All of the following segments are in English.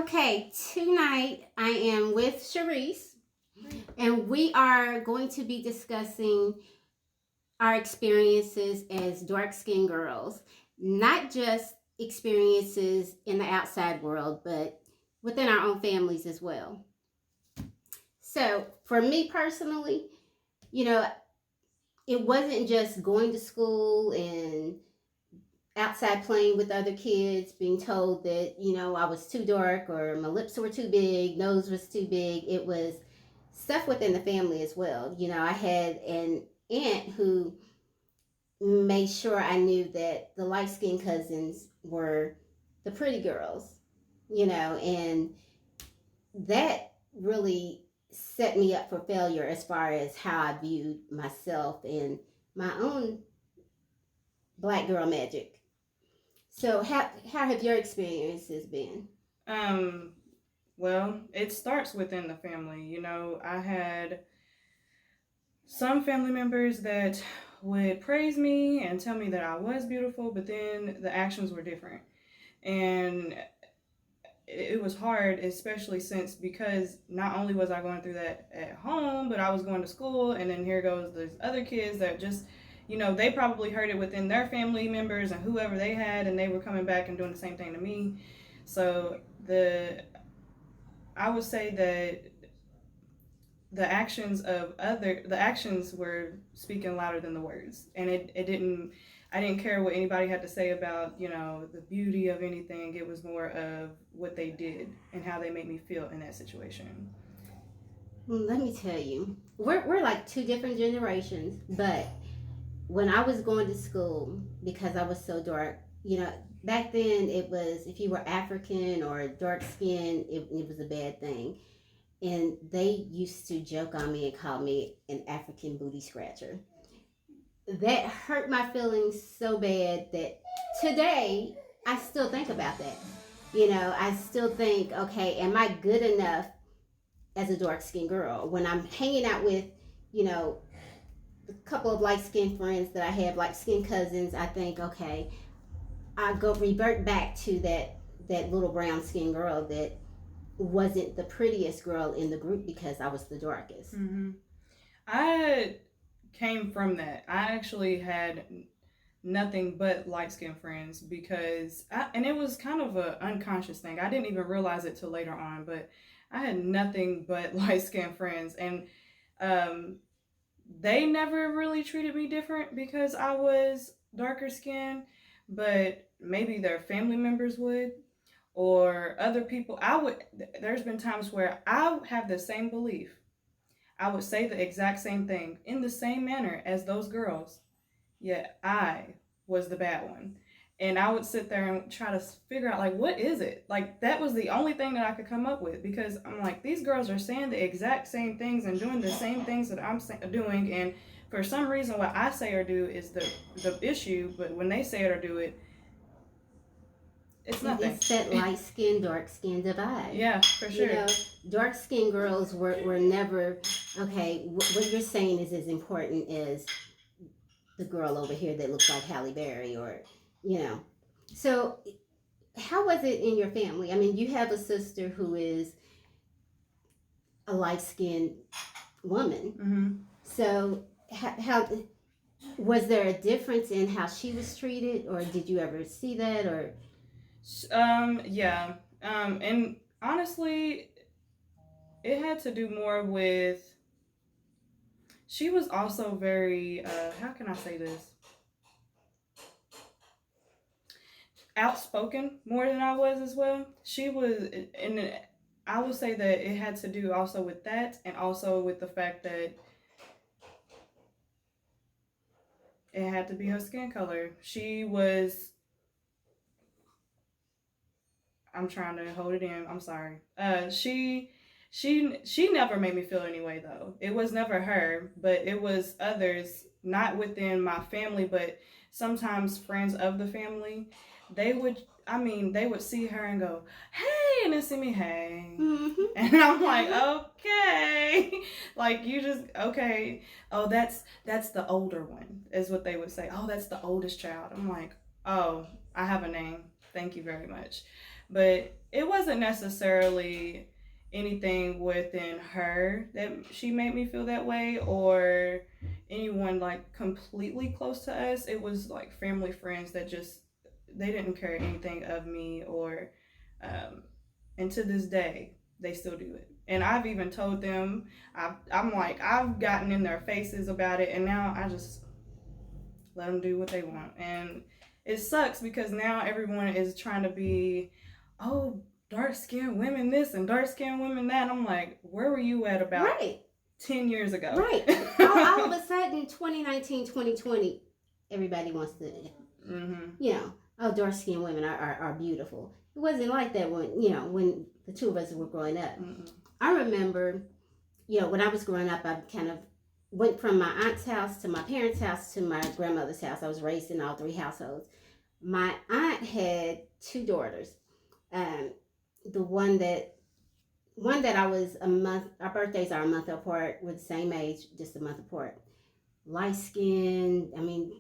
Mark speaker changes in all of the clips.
Speaker 1: Okay, tonight I am with Sharice, and we are going to be discussing our experiences as dark skinned girls, not just experiences in the outside world, but within our own families as well. So, for me personally, you know, it wasn't just going to school and outside playing with other kids, being told that, I was too dark or my lips were too big, nose was too big. It was stuff within the family as well. I had an aunt who made sure I knew that the light skinned cousins were the pretty girls, and that really set me up for failure as far as how I viewed myself and my own black girl magic. So how have your experiences been?
Speaker 2: Um, well, it starts within the family. I had some family members that would praise me and tell me that I was beautiful, but then the actions were different. And it was hard, especially since because not only was I going through that at home, but I was going to school, and then here goes these other kids that just, they probably heard it within their family members and whoever they had, and they were coming back and doing the same thing to me. So I would say that the actions were speaking louder than the words, and it didn't. I didn't care what anybody had to say about the beauty of anything. It was more of what they did and how they made me feel in that situation.
Speaker 1: Let me tell you, we're like two different generations, but when I was going to school, because I was so dark, back then it was if you were African or dark skinned, it was a bad thing. And they used to joke on me and call me an African booty scratcher. That hurt my feelings so bad that today I still think about that. I still think, okay, am I good enough as a dark skinned girl? When I'm hanging out with, you know, a couple of light skinned friends that I have, light skinned cousins, I think, okay, I go revert back to that little brown skinned girl that wasn't the prettiest girl in the group because I was the darkest.
Speaker 2: Mm-hmm. I came from that. I actually had nothing but light skinned friends and it was kind of an unconscious thing. I didn't even realize it till later on, but I had nothing but light skinned friends, and um, they never really treated me different because I was darker skinned, but maybe their family members would or other people. There's been times where I have the same belief. I would say the exact same thing in the same manner as those girls, yet I was the bad one. And I would sit there and try to figure out, like, what is it? Like, that was the only thing that I could come up with, because I'm like, these girls are saying the exact same things and doing the same things that I'm doing. And for some reason, what I say or do is the issue, but when they say it or do it, it's nothing.
Speaker 1: It's that light skin, dark skin divide.
Speaker 2: Yeah, for sure.
Speaker 1: Dark skinned girls were never, okay, what you're saying is as important as the girl over here that looks like Halle Berry or, you know. So, how was it in your family? I mean, you have a sister who is a light skinned woman.
Speaker 2: Mm-hmm.
Speaker 1: So, how was there a difference in how she was treated, or did you ever see that, or?
Speaker 2: Yeah. And honestly, it had to do more with. She was also very. How can I say this? Outspoken more than I was as well. She was, and I would say that it had to do also with that, and also with the fact that it had to be her skin color. She was. I'm trying to hold it in. I'm sorry. She never made me feel any way though. It was never her, but it was others, not within my family, but sometimes friends of the family. They would see her and go, "Hey," and then see me, "Hey,"
Speaker 1: Mm-hmm.
Speaker 2: and I'm like, "Okay," like you just okay. Oh, that's the older one, is what they would say. Oh, that's the oldest child. I'm like, oh, I have a name. Thank you very much. But it wasn't necessarily anything within her that she made me feel that way, or anyone like completely close to us. It was like family friends that just, they didn't care anything of me, or um, and to this day they still do it. And I've even told them, I'm like, I've gotten in their faces about it, and now I just let them do what they want. And it sucks because now everyone is trying to be, oh, dark skinned women this and dark skinned women that. And I'm like, where were you at about
Speaker 1: Right.
Speaker 2: 10 years ago?
Speaker 1: Right. All of a sudden, 2019, 2020, everybody wants to, you know, oh, dark skinned women are beautiful. It wasn't like that when, you know, when the two of us were growing up. I remember, you know, when I was growing up, I kind of went from my aunt's house to my parents' house to my grandmother's house. I was raised in all three households. My aunt had two daughters. The one that I was a month, our birthdays are a month apart. We're the same age, just a month apart. Light skinned, I mean,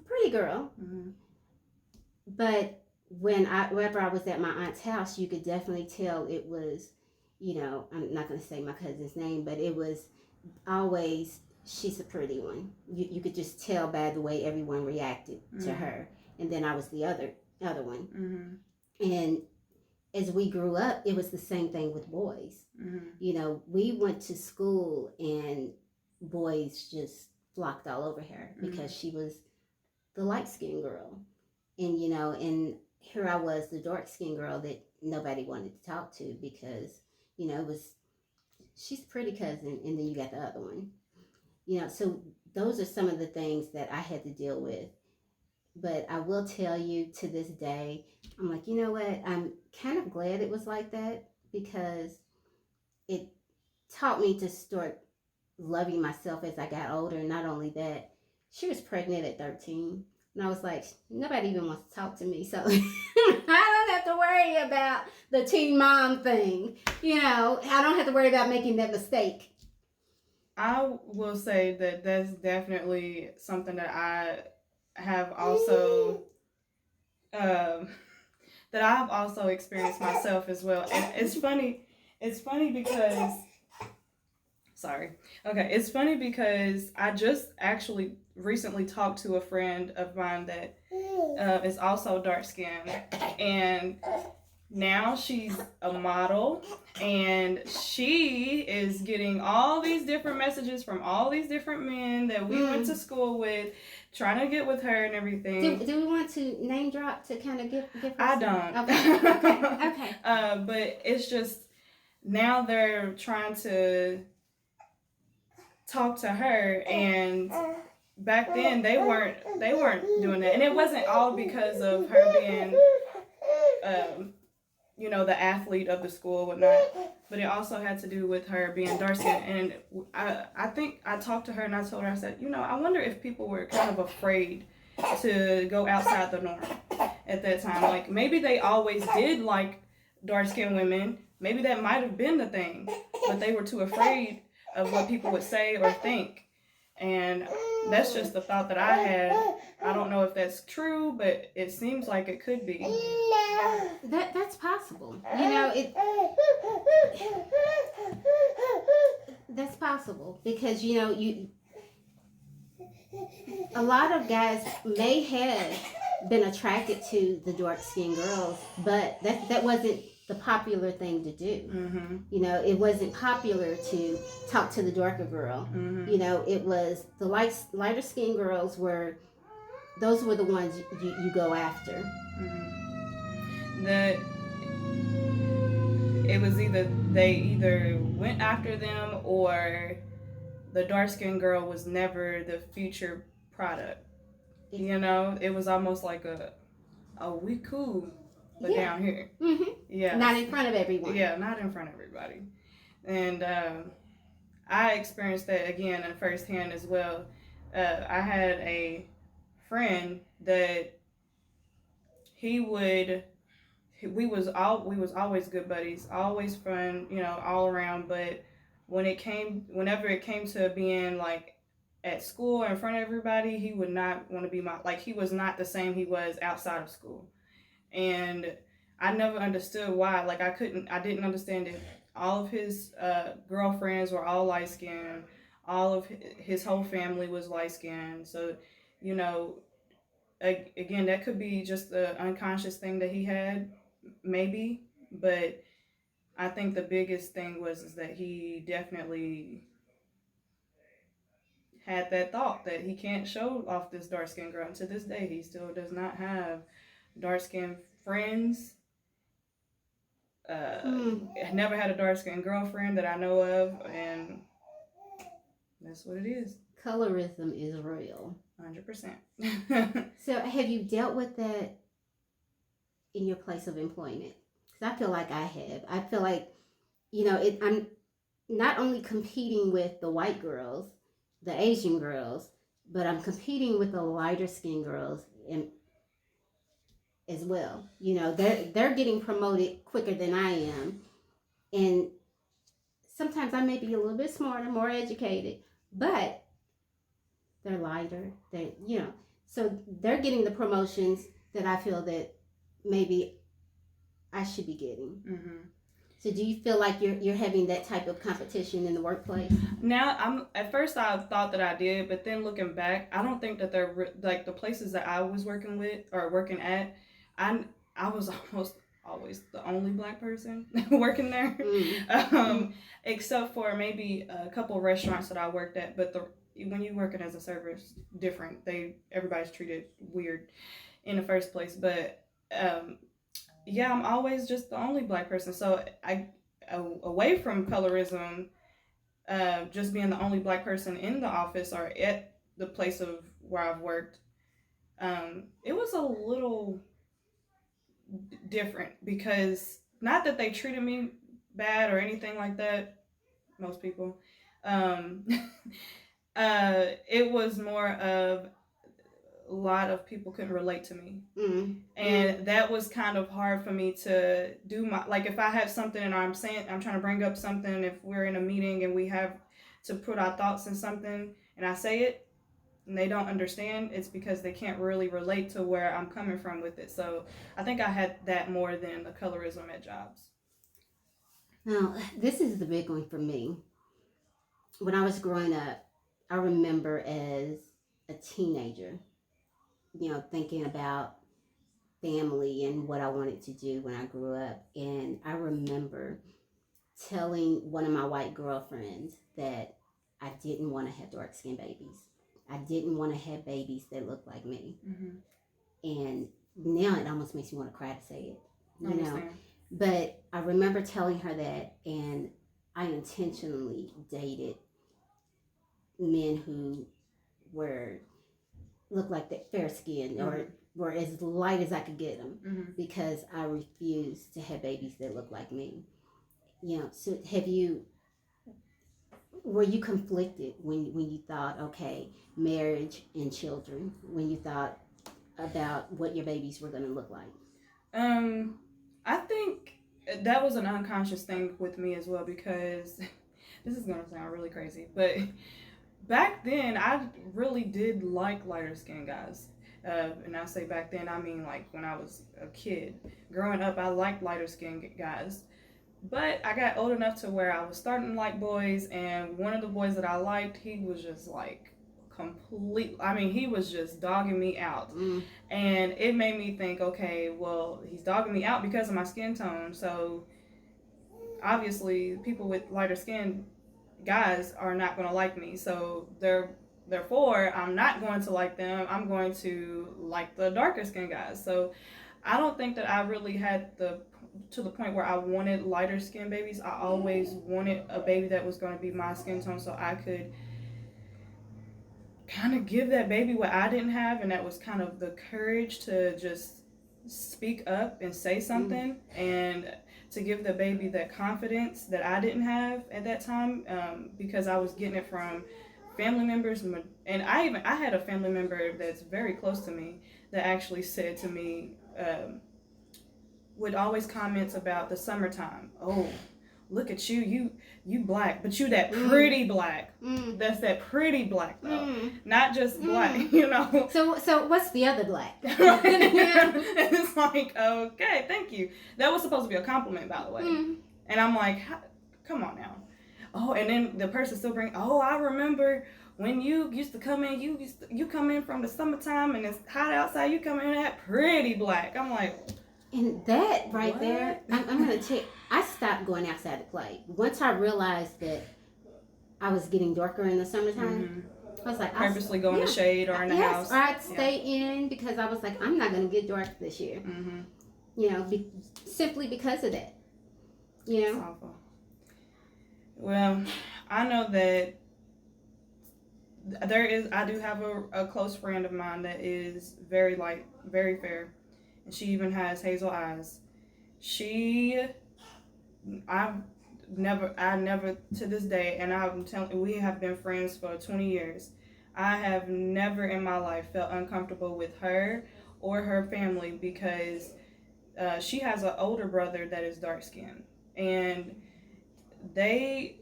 Speaker 1: pretty girl. But whenever I was at my aunt's house, you could definitely tell it was, you know, I'm not going to say my cousin's name, but it was always, she's a pretty one. You could just tell by the way everyone reacted to her. And then I was the other one. And as we grew up, it was the same thing with boys. You know, we went to school and boys just flocked all over her because she was the light skinned girl. And, you know, and here I was, the dark skinned girl that nobody wanted to talk to because, you know, it was, she's a pretty cousin, and then you got the other one. You know, so those are some of the things that I had to deal with. But I will tell you, to this day, I'm like, you know what? I'm kind of glad it was like that because it taught me to start loving myself as I got older. And not only that, she was pregnant at 13. And I was like, nobody even wants to talk to me. So I don't have to worry about the teen mom thing. You know, I don't have to worry about making that mistake.
Speaker 2: I will say that that's definitely something that I have also that I've also experienced myself as well. And it's funny because sorry. Okay, it's funny because I just actually recently talked to a friend of mine that is also dark skinned, and now she's a model, and she is getting all these different messages from all these different men that we went to school with, trying to get with her and everything.
Speaker 1: Do we want to name drop to kind of give
Speaker 2: I don't.
Speaker 1: Okay.
Speaker 2: But it's just now they're trying to talk to her, and back then they weren't doing that, and it wasn't all because of her being you know, the athlete of the school and whatnot, but it also had to do with her being dark skinned. And I think I talked to her and I told her, I said, you know, I wonder if people were kind of afraid to go outside the norm at that time. Like, maybe they always did like dark skinned women, maybe that might have been the thing, but they were too afraid of what people would say or think. And that's just the thought that I had. I don't know if that's true, but it seems like it could be.
Speaker 1: That's possible. You know, that's possible because, you know, a lot of guys may have been attracted to the dark skinned girls, but that wasn't the popular thing to do. You know, it wasn't popular to talk to the darker girl. You know, it was the lighter skinned girls those were the ones you go after.
Speaker 2: That it was they either went after them, or the dark skinned girl was never the future product. You know, it was almost like we cool, but down here. Yeah.
Speaker 1: Not in front of everyone.
Speaker 2: Yeah, not in front of everybody. And I experienced that again firsthand as well. I had a friend that we was always good buddies, always fun, you know, all around. But whenever it came to being like at school in front of everybody, he would not want to be my, like, he was not the same he was outside of school. And I never understood why. Like, I didn't understand it. All of his girlfriends were all light skinned. All of his whole family was light skinned. So, you know, again, that could be just the unconscious thing that he had, maybe. But I think the biggest thing was is that he definitely had that thought that he can't show off this dark skinned girl. And to this day, he still does not have dark skinned friends. I never had a dark skinned girlfriend that I know of, and that's what it is.
Speaker 1: Colorism is real.
Speaker 2: 100%.
Speaker 1: So, have you dealt with that in your place of employment? Because I feel like I have. I feel like, I'm not only competing with the white girls, the Asian girls, but I'm competing with the lighter skinned girls as well. They're getting promoted quicker than I am, and sometimes I may be a little bit smarter, more educated, but they're lighter. So they're getting the promotions that I feel that maybe I should be getting.
Speaker 2: Mm-hmm.
Speaker 1: So do you feel like you're having that type of competition in the workplace?
Speaker 2: Now, at first I thought that I did, but then looking back, I don't think that they're like the places that I was working with or working at. I was almost always the only black person working there, except for maybe a couple restaurants that I worked at. But when you're working as a server, it's different. Everybody's treated weird in the first place, but yeah, I'm always just the only black person. So away from colorism, just being the only black person in the office or at the place of where I've worked, it was a little different because not that they treated me bad or anything like that. Most people, um, it was more of a lot of people couldn't relate to me, and that was kind of hard for me to do. Like if I have something and I'm trying to bring up something, if we're in a meeting and we have to put our thoughts in something and I say it and they don't understand, it's because they can't really relate to where I'm coming from with it. So I think I had that more than the colorism at jobs.
Speaker 1: Now, this is the big one for me. When I was growing up, I remember as a teenager, thinking about family and what I wanted to do when I grew up. And I remember telling one of my white girlfriends that I didn't want to have dark skinned babies. I didn't want to have babies that looked like me. And now it almost makes me want to cry to say it, But I remember telling her that, and I intentionally dated men who looked like that fair skinned or were as light as I could get them because I refused to have babies that look like me. So were you conflicted when you thought, okay, marriage and children, when you thought about what your babies were going to look like?
Speaker 2: I think that was an unconscious thing with me as well because this is gonna sound really crazy, but back then I really did like lighter skinned guys. And I say back then, I mean like when I was a kid. Growing up, I liked lighter skinned guys. But I got old enough to where I was starting to like boys, and one of the boys that I liked, he was just like he was just dogging me out. And it made me think, okay, well, he's dogging me out because of my skin tone. So obviously, people with lighter skin guys are not going to like me. So therefore, I'm not going to like them. I'm going to like the darker skin guys. So I don't think that I really had to the point where I wanted lighter skin babies. I always wanted a baby that was going to be my skin tone so I could kind of give that baby what I didn't have, and that was kind of the courage to just speak up and say something, and to give the baby that confidence that I didn't have at that time, because I was getting it from family members, and I had a family member that's very close to me that actually said to me, would always comment about the summertime. Oh, look at you black, but you that pretty black. That's that pretty black though, not just black, you know.
Speaker 1: So what's the other black?
Speaker 2: Right. It's like, okay, thank you. That was supposed to be a compliment, by the way. And I'm like, come on now. Oh, and then the person still bring, oh, I remember when you used to come in, you come in from the summertime and it's hot outside, you come in that pretty black. I'm like,
Speaker 1: and that right
Speaker 2: what?
Speaker 1: there, I'm gonna tell you, I stopped going outside to play. Once I realized that I was getting darker in the summertime, I was like,
Speaker 2: purposely go in the shade or in the house.
Speaker 1: Or I'd stay in because I was like, I'm not gonna get dark this year. You know, simply because of that. You know.
Speaker 2: It's awful. Well, I know that I do have a close friend of mine that is very light, very fair, and she even has hazel eyes. I never to this day, and I'm telling, we have been friends for 20 years. I have never in my life felt uncomfortable with her or her family because she has an older brother that is dark skinned, and they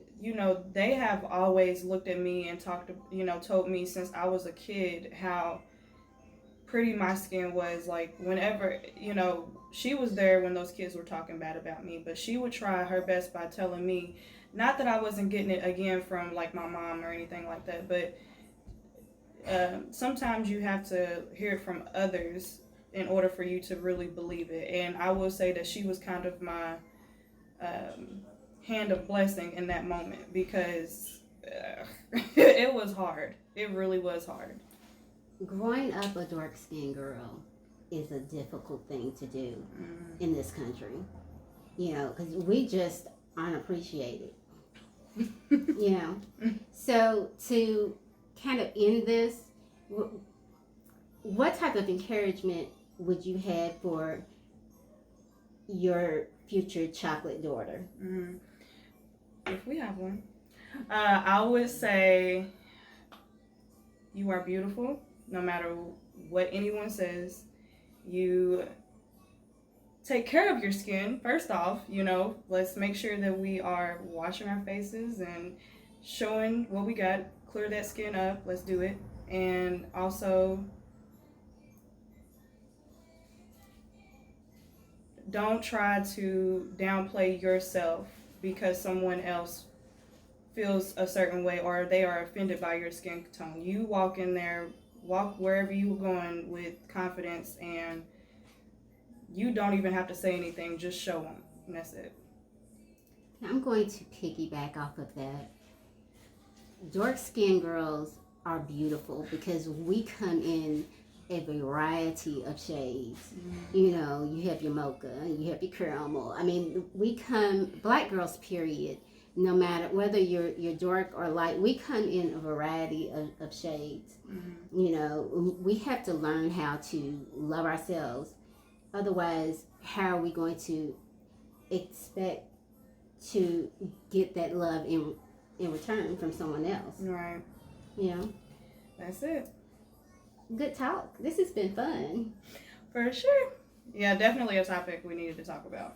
Speaker 2: have always looked at me and told me since I was a kid how pretty my skin was. Like, whenever, she was there when those kids were talking bad about me, but she would try her best by telling me, not that I wasn't getting it again from like my mom or anything like that, but sometimes you have to hear it from others in order for you to really believe it. And I will say that she was kind of my hand of blessing in that moment, because it was hard. It really was hard.
Speaker 1: Growing up a dark-skinned girl is a difficult thing to do in this country, because we just aren't appreciated. So to kind of end this, what type of encouragement would you have for your future chocolate daughter?
Speaker 2: If we have one, I would say you are beautiful, no matter what anyone says. You take care of your skin first off. Let's make sure that we are washing our faces and showing what we got. Clear that skin up. Let's do it. And also, don't try to downplay yourself because someone else feels a certain way or they are offended by your skin tone. You walk in there, walk wherever you're going with confidence, and you don't even have to say anything. Just show them, and that's it.
Speaker 1: I'm going to piggyback off of that. Dark-skinned girls are beautiful because we come in a variety of shades. You have your mocha, you have your caramel. I mean, we come, black girls, period, no matter whether you're dark or light, we come in a variety of shades. We have to learn how to love ourselves. Otherwise, how are we going to expect to get that love in return from someone else?
Speaker 2: Right. That's it.
Speaker 1: Good talk. This has been fun.
Speaker 2: For sure. Yeah, definitely a topic we needed to talk about.